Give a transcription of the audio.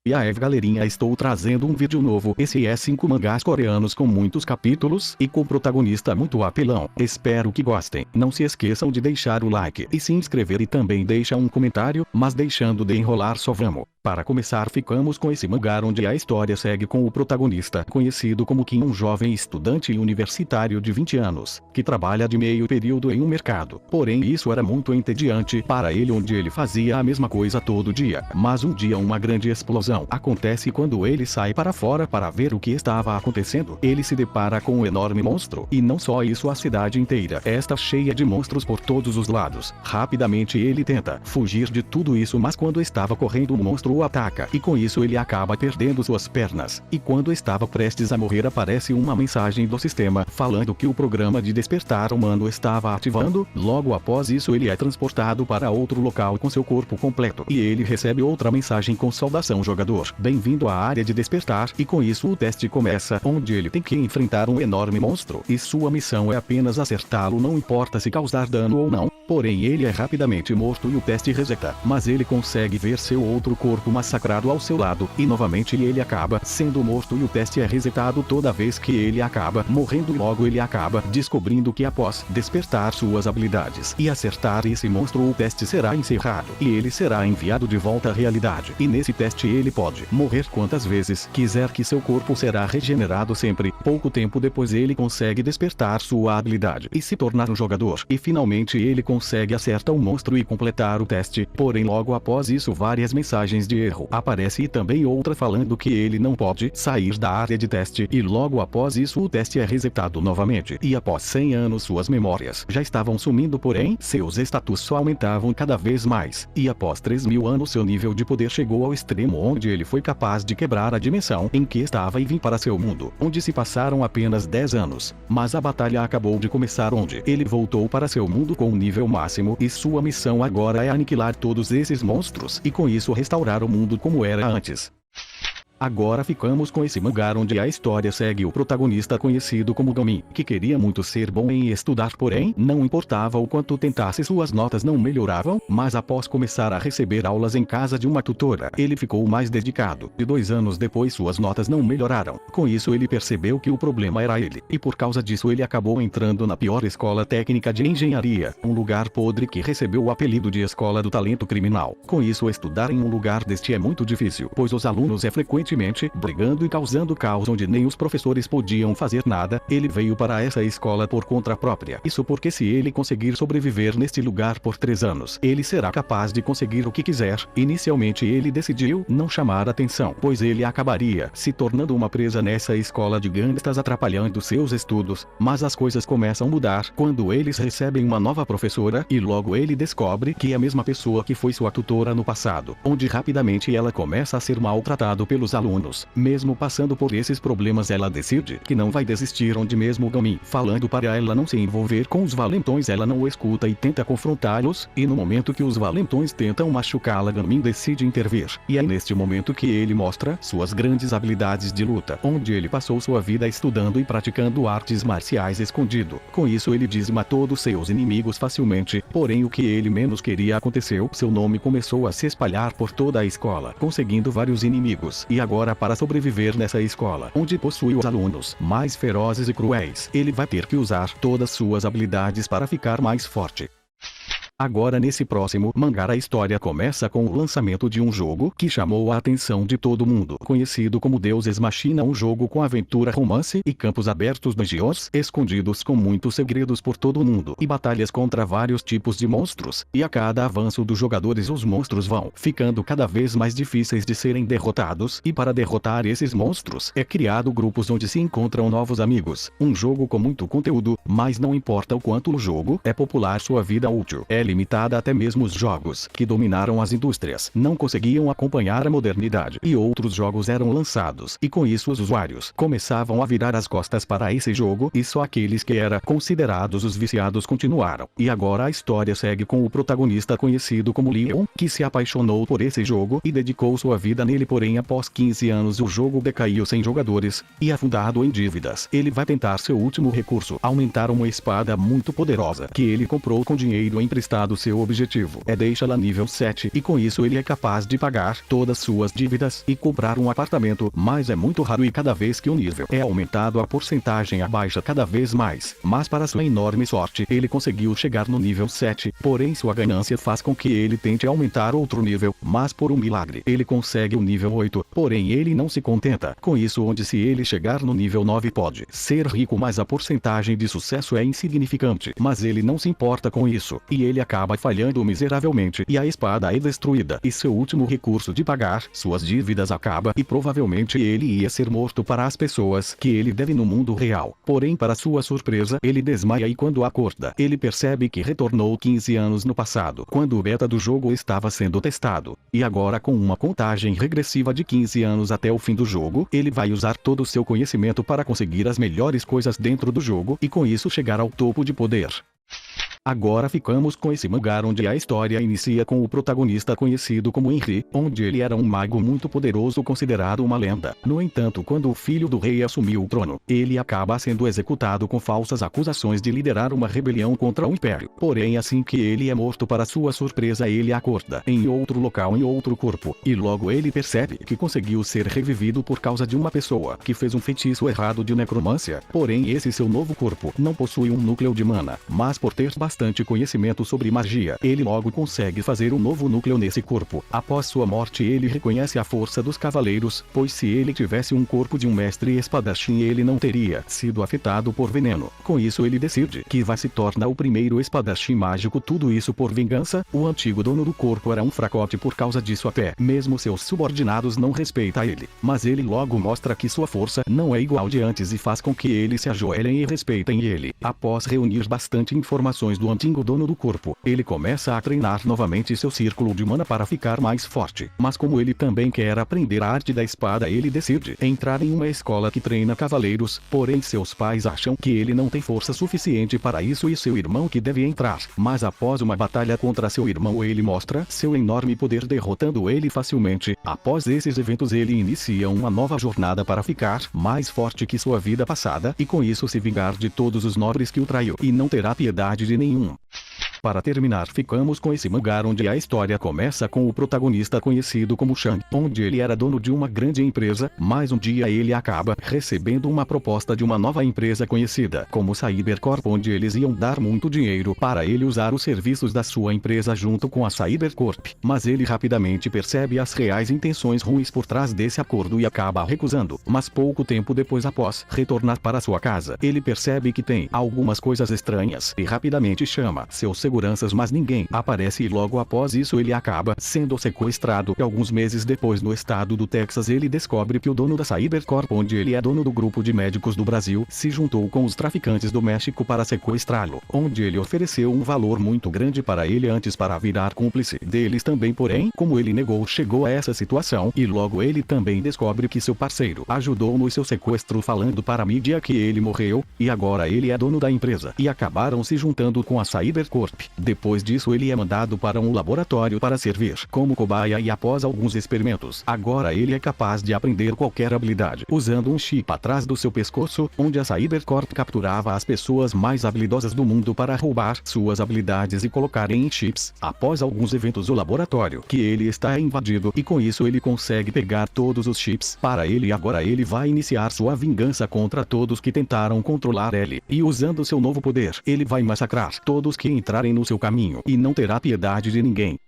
E aí galerinha, estou trazendo um vídeo novo. Esse é 5 mangás coreanos com muitos capítulos e com protagonista muito apelão. Espero que gostem. Não se esqueçam de deixar o like e se inscrever e também deixa um comentário, mas deixando de enrolar só vamos. Para começar, ficamos com esse mangá onde a história segue com o protagonista conhecido como Kim, um jovem estudante universitário de 20 anos, que trabalha de meio período em um mercado. Porém isso era muito entediante para ele, onde ele fazia a mesma coisa todo dia. Mas um dia uma grande explosão acontece quando ele sai para fora para ver o que estava acontecendo. Ele se depara com um enorme monstro, e não só isso, a cidade inteira está cheia de monstros por todos os lados. Rapidamente ele tenta fugir de tudo isso, mas quando estava correndo o monstro o ataca, e com isso ele acaba perdendo suas pernas. E quando estava prestes a morrer, aparece uma mensagem do sistema falando que o programa de despertar humano estava ativando. Logo após isso ele é transportado para outro local com seu corpo completo, e ele recebe outra mensagem com saudação jogador, bem-vindo à área de despertar. E com isso o teste começa, onde ele tem que enfrentar um enorme monstro, e sua missão é apenas acertá-lo, não importa se causar dano ou não. Porém ele é rapidamente morto e o teste reseta, mas ele consegue ver seu outro corpo massacrado ao seu lado, e novamente ele acaba sendo morto e o teste é resetado toda vez que ele acaba morrendo. Logo ele acaba descobrindo que após despertar suas habilidades e acertar esse monstro, o teste será encerrado e ele será enviado de volta à realidade. E nesse teste ele pode morrer quantas vezes quiser, que seu corpo será regenerado sempre. Pouco tempo depois ele consegue despertar sua habilidade e se tornar um jogador, e finalmente ele consegue acertar o monstro e completar o teste. Porém logo após isso várias mensagens de erro aparecem e também outra falando que ele não pode sair da área de teste, e logo após isso o teste é resetado novamente. E após 100 anos suas memórias já estavam sumindo, porém seus status só aumentavam cada vez mais, e após 3.000 anos seu nível de poder chegou ao extremo, onde ele foi capaz de quebrar a dimensão em que estava e vir para seu mundo, onde se passaram apenas 10 anos. Mas a batalha acabou de começar, onde ele voltou para seu mundo com um nível máximo, e sua missão agora é aniquilar todos esses monstros e com isso restaurar o mundo como era antes. Agora ficamos com esse mangá onde a história segue o protagonista conhecido como Gamin, que queria muito ser bom em estudar, porém não importava o quanto tentasse, suas notas não melhoravam. Mas após começar a receber aulas em casa de uma tutora, ele ficou mais dedicado, e 2 anos depois suas notas não melhoraram. Com isso ele percebeu que o problema era ele, e por causa disso ele acabou entrando na pior escola técnica de engenharia, um lugar podre que recebeu o apelido de escola do talento criminal. Com isso estudar em um lugar deste é muito difícil, pois os alunos frequentemente brigando e causando caos, onde nem os professores podiam fazer nada. Ele veio para essa escola por conta própria, isso porque se ele conseguir sobreviver neste lugar por 3 anos, ele será capaz de conseguir o que quiser. Inicialmente ele decidiu não chamar atenção, pois ele acabaria se tornando uma presa nessa escola de gangsters, atrapalhando seus estudos. Mas as coisas começam a mudar quando eles recebem uma nova professora, e logo ele descobre que é a mesma pessoa que foi sua tutora no passado, onde rapidamente ela começa a ser maltratado pelos alunos. Mesmo passando por esses problemas, ela decide que não vai desistir, onde mesmo Gamin falando para ela não se envolver com os valentões, ela não o escuta e tenta confrontá-los. E no momento que os valentões tentam machucá-la, Gamin decide intervir, e é neste momento que ele mostra suas grandes habilidades de luta, onde ele passou sua vida estudando e praticando artes marciais escondido. Com isso ele dizima todos seus inimigos facilmente. Porém o que ele menos queria aconteceu, seu nome começou a se espalhar por toda a escola, conseguindo vários inimigos. E agora, para sobreviver nessa escola, onde possui os alunos mais ferozes e cruéis, ele vai ter que usar todas suas habilidades para ficar mais forte. Agora nesse próximo mangá a história começa com o lançamento de um jogo que chamou a atenção de todo mundo, conhecido como Deus Ex Machina, um jogo com aventura, romance e campos abertos dungeons escondidos com muitos segredos por todo o mundo, e batalhas contra vários tipos de monstros. E a cada avanço dos jogadores os monstros vão ficando cada vez mais difíceis de serem derrotados, e para derrotar esses monstros é criado grupos onde se encontram novos amigos. Um jogo com muito conteúdo, mas não importa o quanto o jogo é popular, sua vida útil é limitada. Até mesmo os jogos que dominaram as indústrias não conseguiam acompanhar a modernidade, e outros jogos eram lançados, e com isso os usuários começavam a virar as costas para esse jogo, e só aqueles que eram considerados os viciados continuaram. E agora a história segue com o protagonista conhecido como Leon, que se apaixonou por esse jogo e dedicou sua vida nele. Porém após 15 anos o jogo decaiu sem jogadores, e afundado em dívidas, ele vai tentar seu último recurso, aumentar inventar uma espada muito poderosa que ele comprou com dinheiro emprestado. Seu objetivo é deixá-la nível 7 e com isso ele é capaz de pagar todas suas dívidas e comprar um apartamento, mas é muito raro e cada vez que o nível é aumentado a porcentagem abaixa cada vez mais. Mas para sua enorme sorte ele conseguiu chegar no nível 7, porém sua ganância faz com que ele tente aumentar outro nível, mas por um milagre ele consegue o nível 8, porém ele não se contenta com isso, onde se ele chegar no nível 9 pode ser rico, mas a porcentagem de sucesso é insignificante. Mas ele não se importa com isso, e ele acaba falhando miseravelmente e a espada é destruída e seu último recurso de pagar suas dívidas acaba e provavelmente ele ia ser morto para as pessoas que ele deve no mundo real. Porém, para sua surpresa, ele desmaia e quando acorda, ele percebe que retornou 15 anos no passado, quando o beta do jogo estava sendo testado. E agora, com uma contagem regressiva de 15 anos até o fim do jogo, ele vai usar todo o seu conhecimento para conseguir as melhores coisas dentro do jogo e com isso chegar ao topo de poder. Agora ficamos com esse mangá onde a história inicia com o protagonista conhecido como Henry, onde ele era um mago muito poderoso considerado uma lenda. No entanto, quando o filho do rei assumiu o trono, ele acaba sendo executado com falsas acusações de liderar uma rebelião contra o império. Porém, assim que ele é morto, para sua surpresa ele acorda em outro local, em outro corpo, e logo ele percebe que conseguiu ser revivido por causa de uma pessoa que fez um feitiço errado de necromância. Porém, esse seu novo corpo não possui um núcleo de mana, mas por ter bastante conhecimento sobre magia, ele logo consegue fazer um novo núcleo nesse corpo. Após sua morte ele reconhece a força dos cavaleiros, pois se ele tivesse um corpo de um mestre espadachim ele não teria sido afetado por veneno. Com isso ele decide que vai se tornar o primeiro espadachim mágico, tudo isso por vingança. O antigo dono do corpo era um fracote, por causa disso até mesmo seus subordinados não respeitam ele. Mas ele logo mostra que sua força não é igual de antes e faz com que eles se ajoelhem e respeitem ele. Após reunir bastante informações do antigo dono do corpo, ele começa a treinar novamente seu círculo de mana para ficar mais forte. Mas como ele também quer aprender a arte da espada, ele decide entrar em uma escola que treina cavaleiros, porém seus pais acham que ele não tem força suficiente para isso e seu irmão que deve entrar. Mas após uma batalha contra seu irmão ele mostra seu enorme poder, derrotando ele facilmente. Após esses eventos ele inicia uma nova jornada para ficar mais forte que sua vida passada e com isso se vingar de todos os nobres que o traiu e não terá piedade de nenhum. Para terminar, ficamos com esse mangá onde a história começa com o protagonista conhecido como Shang, onde ele era dono de uma grande empresa, mas um dia ele acaba recebendo uma proposta de uma nova empresa conhecida como Cybercorp, onde eles iam dar muito dinheiro para ele usar os serviços da sua empresa junto com a Cybercorp. Mas ele rapidamente percebe as reais intenções ruins por trás desse acordo e acaba recusando. Mas pouco tempo depois, após retornar para sua casa, ele percebe que tem algumas coisas estranhas e rapidamente chama seus seguranças, mas ninguém aparece e logo após isso ele acaba sendo sequestrado. E alguns meses depois, no estado do Texas, ele descobre que o dono da Cybercorp, onde ele é dono do grupo de médicos do Brasil, se juntou com os traficantes do México para sequestrá-lo, onde ele ofereceu um valor muito grande para ele antes para virar cúmplice deles também. Porém, como ele negou, chegou a essa situação e logo ele também descobre que seu parceiro ajudou no seu sequestro, falando para a mídia que ele morreu e agora ele é dono da empresa, e acabaram se juntando com a Cybercorp. Depois disso ele é mandado para um laboratório para servir como cobaia e após alguns experimentos, agora ele é capaz de aprender qualquer habilidade usando um chip atrás do seu pescoço, onde a Cybercorp capturava as pessoas mais habilidosas do mundo para roubar suas habilidades e colocar em chips. Após alguns eventos, o laboratório que ele está é invadido e com isso ele consegue pegar todos os chips para ele e agora ele vai iniciar sua vingança contra todos que tentaram controlar ele e usando seu novo poder ele vai massacrar todos que entrarem no seu caminho e não terá piedade de ninguém.